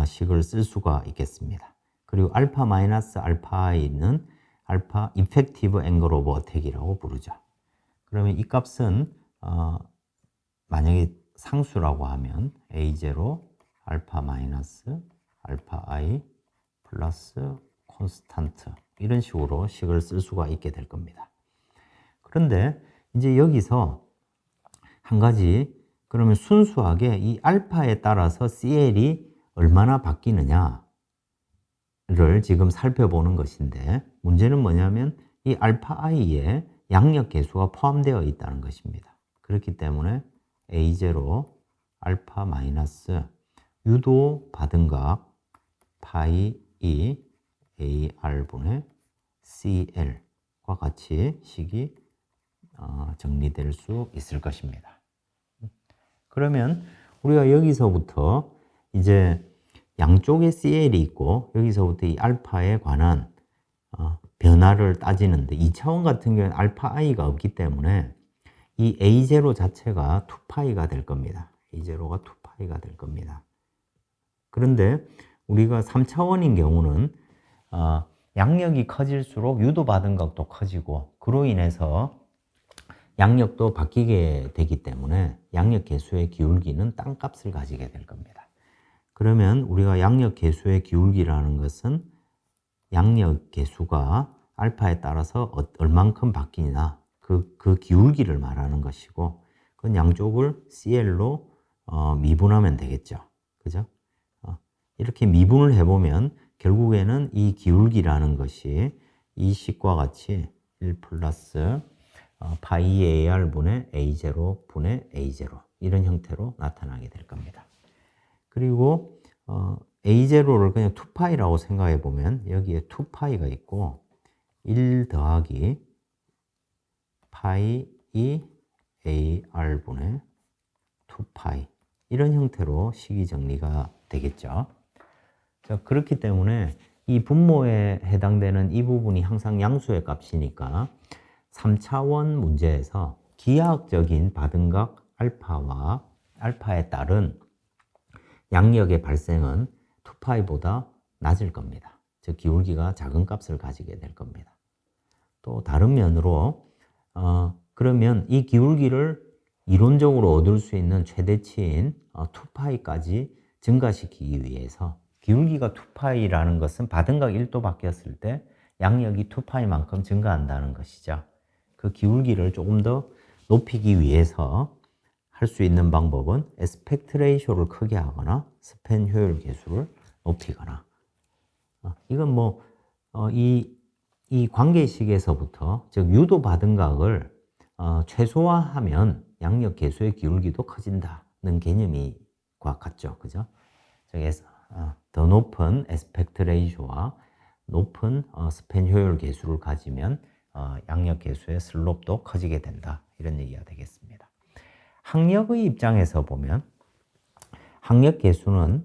식을 쓸 수가 있겠습니다. 그리고 알파 마이너스 알파 I는 알파 이펙티브 앵글 오버 어택이라고 부르죠. 그러면 이 값은 만약에 상수라고 하면 A0 알파 마이너스 알파 I 플러스 콘스탄트, 이런 식으로 식을 쓸 수가 있게 될 겁니다. 그런데 이제 여기서 한 가지, 그러면 순수하게 이 알파에 따라서 CL이 얼마나 바뀌느냐를 지금 살펴보는 것인데, 문제는 뭐냐면 이 알파 I에 양력 계수가 포함되어 있다는 것입니다. 그렇기 때문에 A0 알파 마이너스 유도 받은 각 파이 E AR분의 CL과 같이 식이 정리될 수 있을 것입니다. 그러면 우리가 여기서부터 이제 양쪽에 CL이 있고, 여기서부터 이 알파에 관한 변화를 따지는데, 2차원 같은 경우는 알파 I가 없기 때문에 이 A0 자체가 2파이가 될 겁니다. A0가 2파이가 될 겁니다. 그런데 우리가 3차원인 경우는 양력이 커질수록 유도받은 각도 커지고, 그로 인해서 양력도 바뀌게 되기 때문에 양력 계수의 기울기는 땅값을 가지게 될 겁니다. 그러면 우리가 양력 계수의 기울기라는 것은 양력 계수가 알파에 따라서 얼만큼 바뀌나 그 기울기를 말하는 것이고, 그건 양쪽을 CL로 미분하면 되겠죠. 그죠? 이렇게 미분을 해보면 결국에는 이 기울기라는 것이 이 식과 같이 1 플러스 파이 AR분의 A0 분의 A0, 이런 형태로 나타나게 될 겁니다. 그리고 A0를 그냥 2파이라고 생각해 보면 여기에 2파이가 있고 1 더하기 파이 이 AR분의 2파이 이런 형태로 식이 정리가 되겠죠. 자, 그렇기 때문에 이 분모에 해당되는 이 부분이 항상 양수의 값이니까 3차원 문제에서 기하학적인 받음각 알파와 알파에 따른 양력의 발생은 2파이보다 낮을 겁니다. 즉 기울기가 작은 값을 가지게 될 겁니다. 또 다른 면으로 그러면 이 기울기를 이론적으로 얻을 수 있는 최대치인 2파이까지 증가시키기 위해서 기울기가 2파이라는 것은 받음각 1도 바뀌었을 때 양력이 2파이만큼 증가한다는 것이죠. 그 기울기를 조금 더 높이기 위해서 할 수 있는 방법은 에스펙트 레이쇼를 크게 하거나 스팬 효율 계수를 높이거나 이건 뭐 이 관계식에서부터 즉 유도 받음각을 최소화하면 양력 계수의 기울기도 커진다는 개념이 같죠. 그죠? 그래서 더 높은 에스펙트 레이쇼와 높은 스팬 효율 계수를 가지면 양력 계수의 슬롭도 커지게 된다. 이런 얘기가 되겠습니다. 학력의 입장에서 보면 학력 계수는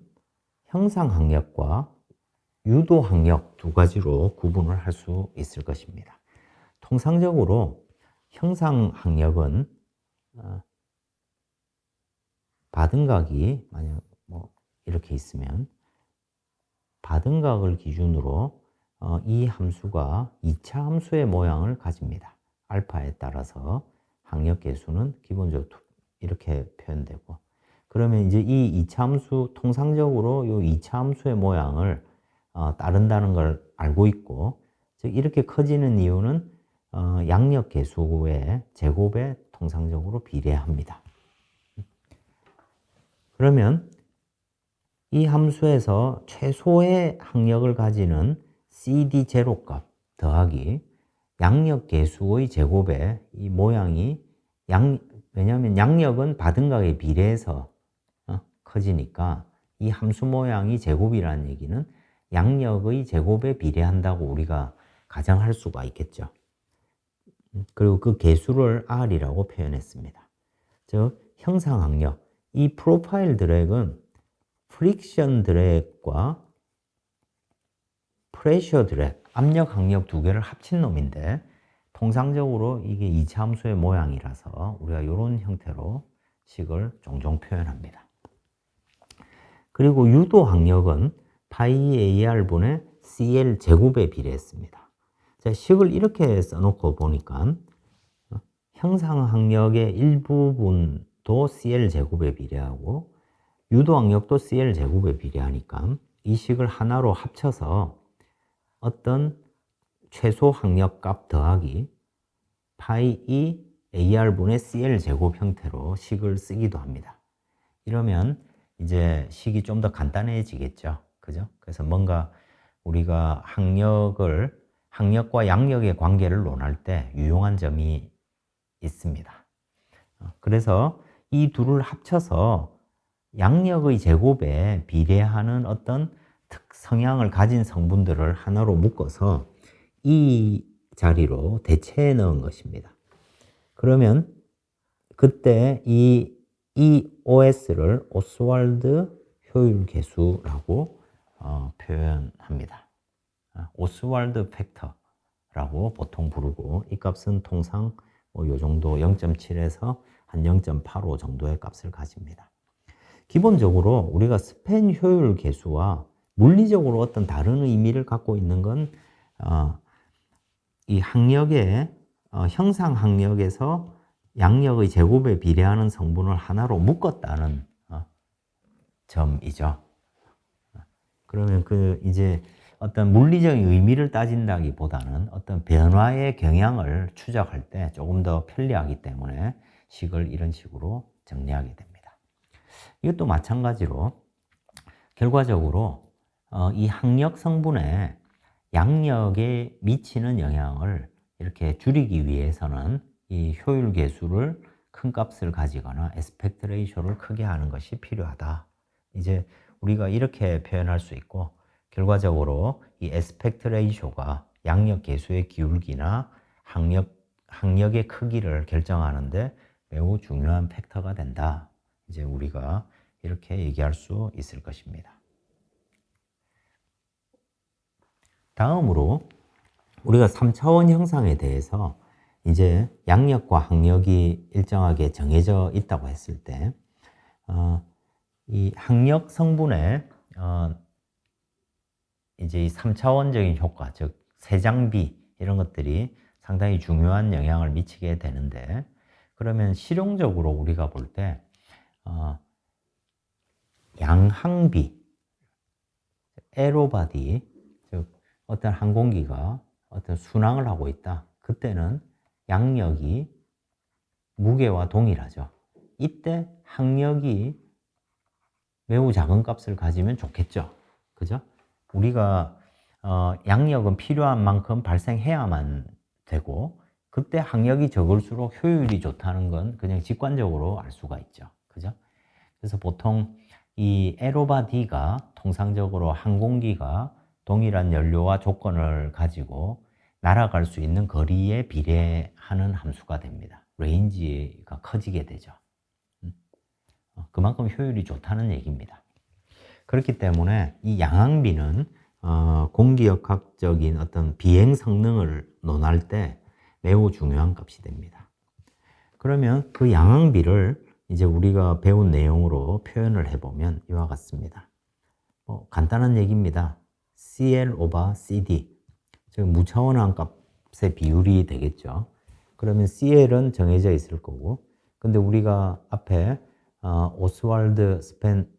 형상 학력과 유도 학력 두 가지로 구분을 할 수 있을 것입니다. 통상적으로 형상 학력은 받음각이 만약 뭐 이렇게 있으면 받음각을 기준으로 이 함수가 2차 함수의 모양을 가집니다. 알파에 따라서 학력 계수는 기본적으로 이렇게 표현되고 그러면 이제 이 2차 함수 통상적으로 이 2차 함수의 모양을 따른다는 걸 알고 있고 즉 이렇게 커지는 이유는 양력 계수의 제곱에 통상적으로 비례합니다. 그러면 이 함수에서 최소의 학력을 가지는 CD0 값 더하기 양력 계수의 제곱에 이 모양이 왜냐하면 양력은 받음각에 비례해서 커지니까 이 함수 모양이 제곱이라는 얘기는 양력의 제곱에 비례한다고 우리가 가정할 수가 있겠죠. 그리고 그 계수를 R이라고 표현했습니다. 즉 형상 학력, 이 프로파일 드랙은 프릭션 드랙과 프레셔 드랙, 압력 학력 두 개를 합친 놈인데 통상적으로 이게 2차 함수의 모양이라서 우리가 이런 형태로 식을 종종 표현합니다. 그리고 유도 학력은 파이 AR분의 CL 제곱에 비례했습니다. 자, 식을 이렇게 써놓고 보니까 형상 학력의 일부분도 CL 제곱에 비례하고 유도 학력도 CL 제곱에 비례하니까 이 식을 하나로 합쳐서 어떤 최소 학력 값 더하기 파이 E AR분의 CL 제곱 형태로 식을 쓰기도 합니다. 이러면 이제 식이 좀 더 간단해지겠죠. 그죠? 그래서 뭔가 우리가 학력과 양력의 관계를 논할 때 유용한 점이 있습니다. 그래서 이 둘을 합쳐서 양력의 제곱에 비례하는 어떤 성향을 가진 성분들을 하나로 묶어서 이 자리로 대체해 넣은 것입니다. 그러면 그때 이 OS를 오스왈드 효율 계수라고 표현합니다. 오스왈드 팩터라고 보통 부르고 이 값은 통상 요 정도 0.7에서 한 0.85 정도의 값을 가집니다. 기본적으로 우리가 스팬 효율 계수와 물리적으로 어떤 다른 의미를 갖고 있는 건 이 학력의 형상 학력에서 양력의 제곱에 비례하는 성분을 하나로 묶었다는 점이죠. 그러면 이제 어떤 물리적인 의미를 따진다기보다는 어떤 변화의 경향을 추적할 때 조금 더 편리하기 때문에 식을 이런 식으로 정리하게 됩니다. 이것도 마찬가지로 결과적으로 이 학력 성분에 양력에 미치는 영향을 이렇게 줄이기 위해서는 이 효율 계수를 큰 값을 가지거나 에스펙트 레이쇼를 크게 하는 것이 필요하다. 이제 우리가 이렇게 표현할 수 있고, 결과적으로 이 에스펙트 레이쇼가 양력 계수의 기울기나 항력의 크기를 결정하는데 매우 중요한 팩터가 된다. 이제 우리가 이렇게 얘기할 수 있을 것입니다. 다음으로 우리가 3차원 형상에 대해서 이제 양력과 항력이 일정하게 정해져 있다고 했을 때, 이 항력 성분에 이제 이 3차원적인 효과, 즉 세장비 이런 것들이 상당히 중요한 영향을 미치게 되는데, 그러면 실용적으로 우리가 볼 때 양항비, 에로바디, 즉 어떤 항공기가 어떤 순항을 하고 있다. 그때는 양력이 무게와 동일하죠. 이때 항력이 매우 작은 값을 가지면 좋겠죠. 그죠? 우리가 양력은 필요한 만큼 발생해야만 되고, 그때 항력이 적을수록 효율이 좋다는 건 그냥 직관적으로 알 수가 있죠. 그죠? 그래서 보통 이 에로바디가 통상적으로 항공기가 동일한 연료와 조건을 가지고 날아갈 수 있는 거리에 비례하는 함수가 됩니다. 레인지가 커지게 되죠. 그만큼 효율이 좋다는 얘기입니다. 그렇기 때문에 이 양항비는 공기역학적인 어떤 비행 성능을 논할 때 매우 중요한 값이 됩니다. 그러면 그 양항비를 이제 우리가 배운 내용으로 표현을 해보면 이와 같습니다. 간단한 얘기입니다. CL over CD, 즉 무차원한 값의 비율이 되겠죠. 그러면 CL은 정해져 있을 거고, 근데 우리가 앞에 오스왈드 스펜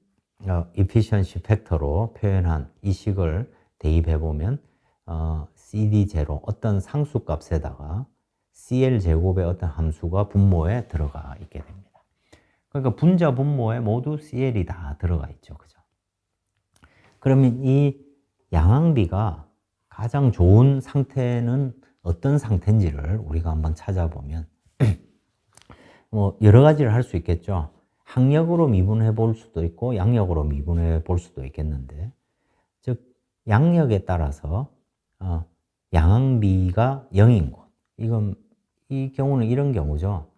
efficiency 팩터로 표현한 이 식을 대입해 보면 CD0 어떤 상수값에다가 CL 제곱의 어떤 함수가 분모에 들어가 있게 됩니다. 그러니까 분자 분모에 모두 CL이 다 들어가 있죠. 그죠? 그러면 이 양항비가 가장 좋은 상태는 어떤 상태인지를 우리가 한번 찾아보면 뭐 여러 가지를 할 수 있겠죠. 항력으로 미분해 볼 수도 있고 양력으로 미분해 볼 수도 있겠는데, 즉 양력에 따라서 양항비가 0인 곳, 이 경우는 이런 경우죠.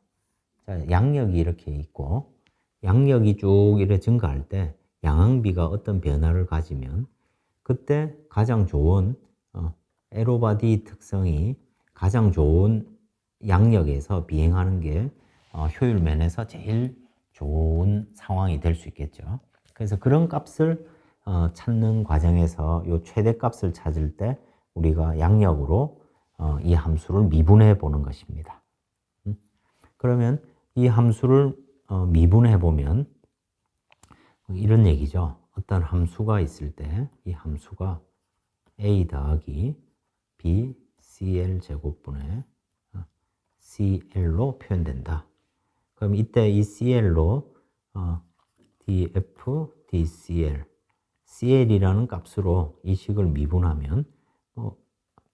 자, 양력이 이렇게 있고 양력이 쭉 이렇게 증가할 때 양항비가 어떤 변화를 가지면 그때 가장 좋은 에로바디 특성이 가장 좋은 양력에서 비행하는 게 효율 면에서 제일 좋은 상황이 될 수 있겠죠. 그래서 그런 값을 찾는 과정에서 이 최대값을 찾을 때 우리가 양력으로 이 함수를 미분해 보는 것입니다. 그러면 이 함수를 미분해 보면 이런 얘기죠. 어떤 함수가 있을 때 이 함수가 a 더하기 b cl 제곱분의 cl로 표현된다. 그럼 이때 이 cl로 df dcl, cl이라는 값으로 이 식을 미분하면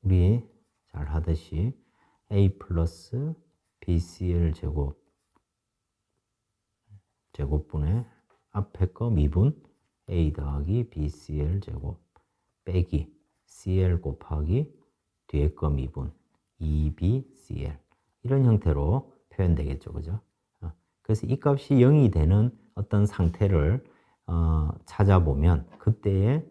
우리 잘 하듯이 a 플러스 bcl 제곱분의 앞에 거 미분 a 더하기 bcl 제곱 빼기 cl 곱하기 뒤에 거 미분 2bcl, 이런 형태로 표현되겠죠. 그죠? 그래서 이 값이 0이 되는 어떤 상태를 찾아보면 그때의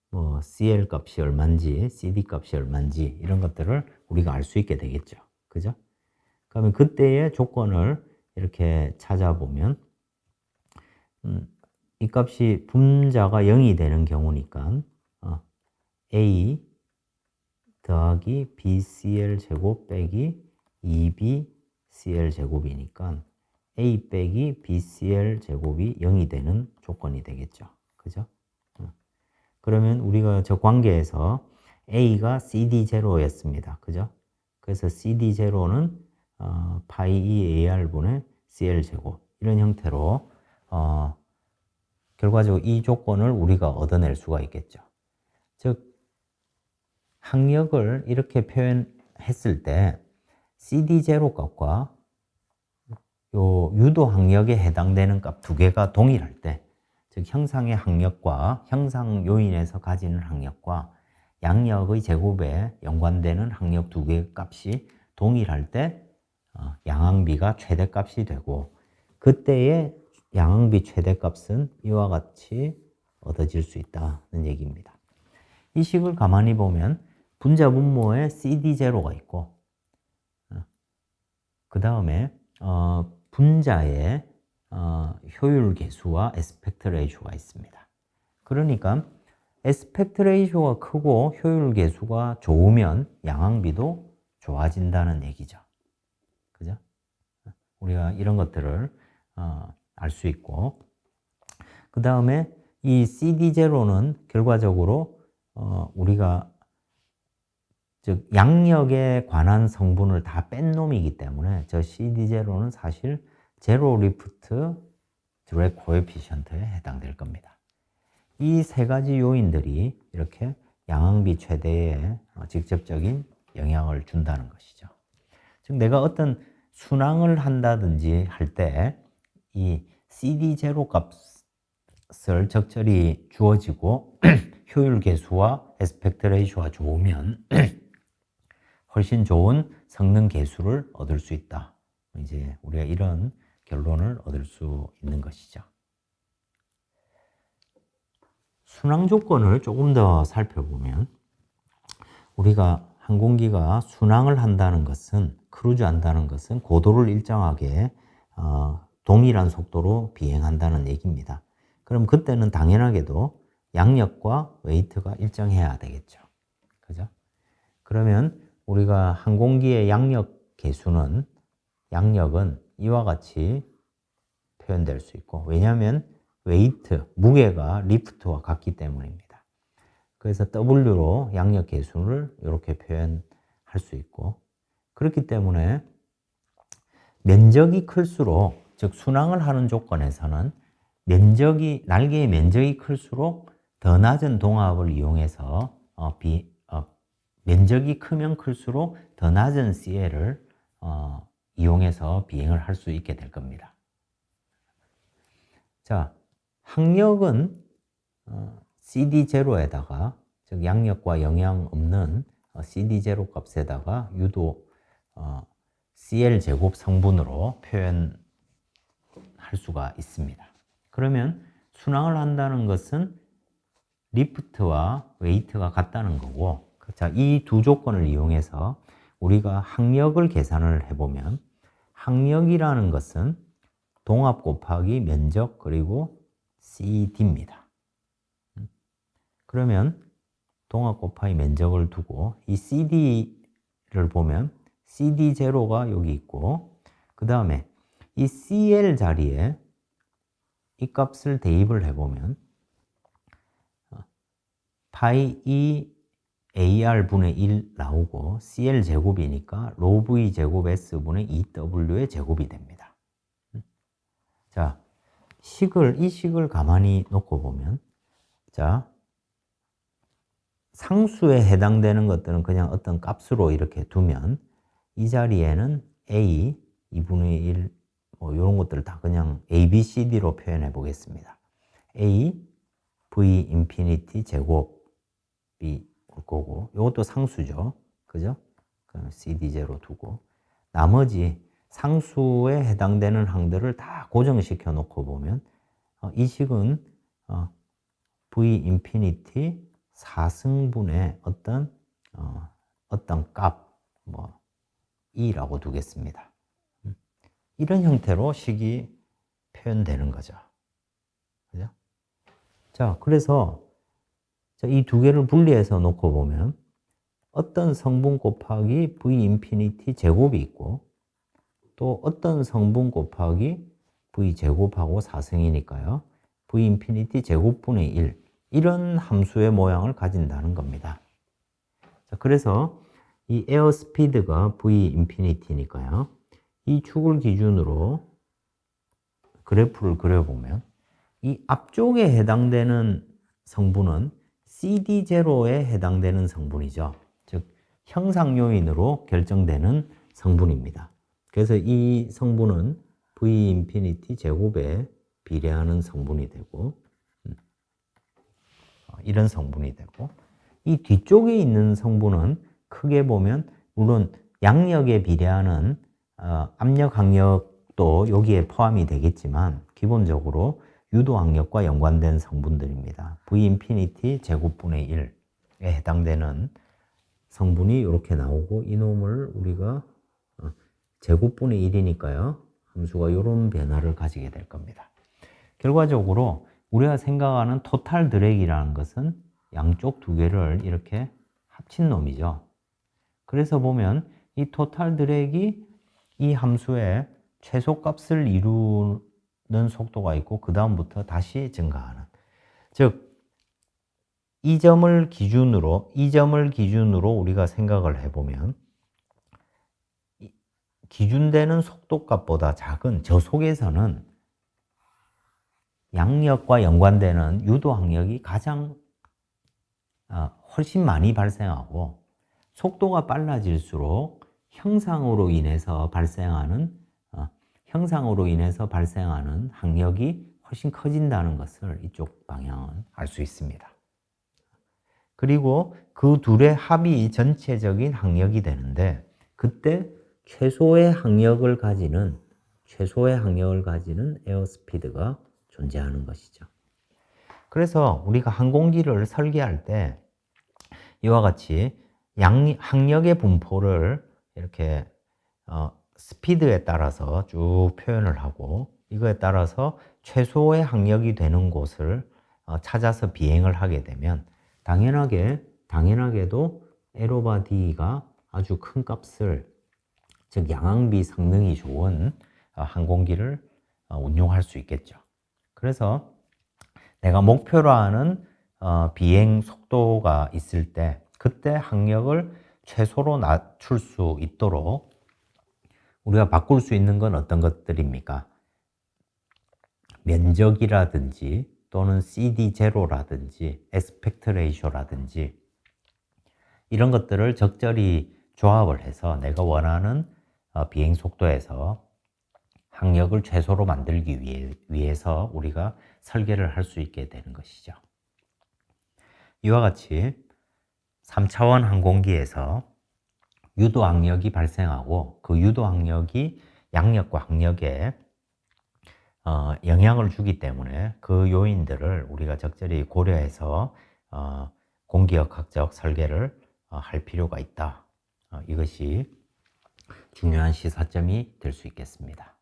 뭐 cl 값이 얼마인지 cd 값이 얼마인지 이런 것들을 우리가 알 수 있게 되겠죠. 그죠? 그러면 그때의 조건을 이렇게 찾아보면 이 값이 분자가 0이 되는 경우니까 a 더하기 bcl 제곱 빼기 2bcl 제곱이니까 a 빼기 bcl 제곱이 0이 되는 조건이 되겠죠. 그죠? 그러면 우리가 저 관계에서 a가 cd0였습니다. 그죠? 그래서 cd0는 파이 2ar분의 cl 제곱, 이런 형태로 결과적으로 이 조건을 우리가 얻어낼 수가 있겠죠. 즉 항력을 이렇게 표현했을 때 CD0 값과 요 유도 항력에 해당되는 값 두 개가 동일할 때, 즉 형상의 항력과 형상 요인에서 가지는 항력과 양력의 제곱에 연관되는 항력 두 개의 값이 동일할 때 양항비가 최대값이 되고, 그때의 양항비 최대값은 이와 같이 얻어질 수 있다는 얘기입니다. 이 식을 가만히 보면 분자 분모에 CD0가 있고, 그 다음에 분자에 효율 계수와 에스펙트 레이쇼가 있습니다. 그러니까 에스펙트 레이쇼가 크고 효율 계수가 좋으면 양항비도 좋아진다는 얘기죠. 그죠? 우리가 이런 것들을 알 수 있고, 그 다음에 이 CD0는 결과적으로 우리가 즉 양력에 관한 성분을 다 뺀 놈이기 때문에 저 CD0는 사실 제로 리프트 드랙 코에피션트에 해당될 겁니다. 이 세 가지 요인들이 이렇게 양항비 최대에 직접적인 영향을 준다는 것이죠. 즉 내가 어떤 순항을 한다든지 할 때 이 CD0 값을 적절히 주어지고 효율 계수와 에스펙트 레이쇼가 좋으면 훨씬 좋은 성능 계수를 얻을 수 있다. 이제 우리가 이런 결론을 얻을 수 있는 것이죠. 순항 조건을 조금 더 살펴보면, 우리가 항공기가 순항을 한다는 것은, 크루즈 한다는 것은 고도를 일정하게 동일한 속도로 비행한다는 얘기입니다. 그럼 그때는 당연하게도 양력과 웨이트가 일정해야 되겠죠. 그죠? 그러면 우리가 항공기의 양력은 이와 같이 표현될 수 있고, 왜냐하면 웨이트, 무게가 리프트와 같기 때문입니다. 그래서 W로 양력 계수를 이렇게 표현할 수 있고, 그렇기 때문에 면적이 클수록, 즉 순항을 하는 조건에서는 날개의 면적이 클수록 더 낮은 동압을 이용해서 면적이 크면 클수록 더 낮은 CL을 이용해서 비행을 할 수 있게 될 겁니다. 자, 항력은 CD0에다가, 즉 양력과 영향 없는 CD0 값에다가 유도 CL 제곱 성분으로 표현할 수가 있습니다. 그러면 순항을 한다는 것은 리프트와 웨이트가 같다는 거고, 자, 이 두 조건을 이용해서 우리가 항력을 계산을 해보면, 항력이라는 것은 동압 곱하기 면적 그리고 CD입니다. 그러면 동압 곱하기 면적을 두고 이 CD를 보면 CD0가 여기 있고, 그 다음에 이 CL 자리에 이 값을 대입을 해보면 파이 2 AR분의 1 나오고, CL 제곱이니까 로 V 제곱 S분의 2W의 제곱이 됩니다. 자, 이 식을 가만히 놓고 보면, 자, 상수에 해당되는 것들은 그냥 어떤 값으로 이렇게 두면, 이 자리에는 A, 2분의 1, 이런 것들을 다 그냥 A, B, C, D로 표현해 보겠습니다. A, V 인피니티 제곱이 올 거고, 이것도 상수죠. 그죠? 그럼 CD0 두고, 나머지 상수에 해당되는 항들을 다 고정시켜 놓고 보면, 이 식은 V 인피니티 4승분의 어떤 값, E라고 두겠습니다. 이런 형태로 식이 표현되는 거죠. 그죠? 자, 그래서 이 두 개를 분리해서 놓고 보면 어떤 성분 곱하기 V 인피니티 제곱이 있고, 또 어떤 성분 곱하기 V 제곱하고 4승이니까요. V 인피니티 제곱분의 1, 이런 함수의 모양을 가진다는 겁니다. 자, 그래서 이 에어 스피드가 V 인피니티니까요. 이 축을 기준으로 그래프를 그려보면 이 앞쪽에 해당되는 성분은 CD0에 해당되는 성분이죠. 즉 형상 요인으로 결정되는 성분입니다. 그래서 이 성분은 V 인피니티 제곱에 비례하는 성분이 되고 이런 성분이 되고 이 뒤쪽에 있는 성분은 크게 보면 물론 양력에 비례하는 압력 항력도 여기에 포함이 되겠지만 기본적으로 유도 항력과 연관된 성분들입니다. V 인피니티 제곱분의 1에 해당되는 성분이 이렇게 나오고 이놈을 우리가 제곱분의 1이니까요. 함수가 이런 변화를 가지게 될 겁니다. 결과적으로 우리가 생각하는 토탈 드랙이라는 것은 양쪽 두 개를 이렇게 합친 놈이죠. 그래서 보면 이 토탈 드랙이 이 함수의 최소값을 이루는 속도가 있고 그 다음부터 다시 증가하는, 즉 이 점을 기준으로 우리가 생각을 해보면 기준되는 속도값보다 작은 저 속에서는 양력과 연관되는 유도 항력이 가장 훨씬 많이 발생하고 속도가 빨라질수록 형상으로 인해서 발생하는 항력이 훨씬 커진다는 것을 이쪽 방향은 알 수 있습니다. 그리고 그 둘의 합이 전체적인 항력이 되는데 그때 최소의 항력을 가지는 에어스피드가 존재하는 것이죠. 그래서 우리가 항공기를 설계할 때 이와 같이 항력의 분포를 이렇게 스피드에 따라서 쭉 표현을 하고 이거에 따라서 최소의 항력이 되는 곳을 찾아서 비행을 하게 되면 당연하게도 에로바디가 아주 큰 값을, 즉 양항비 성능이 좋은 항공기를 운용할 수 있겠죠. 그래서 내가 목표로 하는 비행 속도가 있을 때 그때 항력을 최소로 낮출 수 있도록 우리가 바꿀 수 있는 건 어떤 것들입니까? 면적이라든지 또는 CD0라든지 에스펙트 레이쇼라든지 이런 것들을 적절히 조합을 해서 내가 원하는 비행 속도에서 항력을 최소로 만들기 위해서 우리가 설계를 할 수 있게 되는 것이죠. 이와 같이 3차원 항공기에서 유도 항력이 발생하고 그 유도 항력이 양력과 항력에 영향을 주기 때문에 그 요인들을 우리가 적절히 고려해서 공기역학적 설계를 할 필요가 있다. 이것이 중요한 시사점이 될 수 있겠습니다.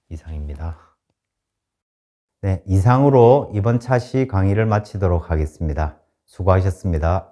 이상입니다. 네, 이상으로 이번 차시 강의를 마치도록 하겠습니다. 수고하셨습니다.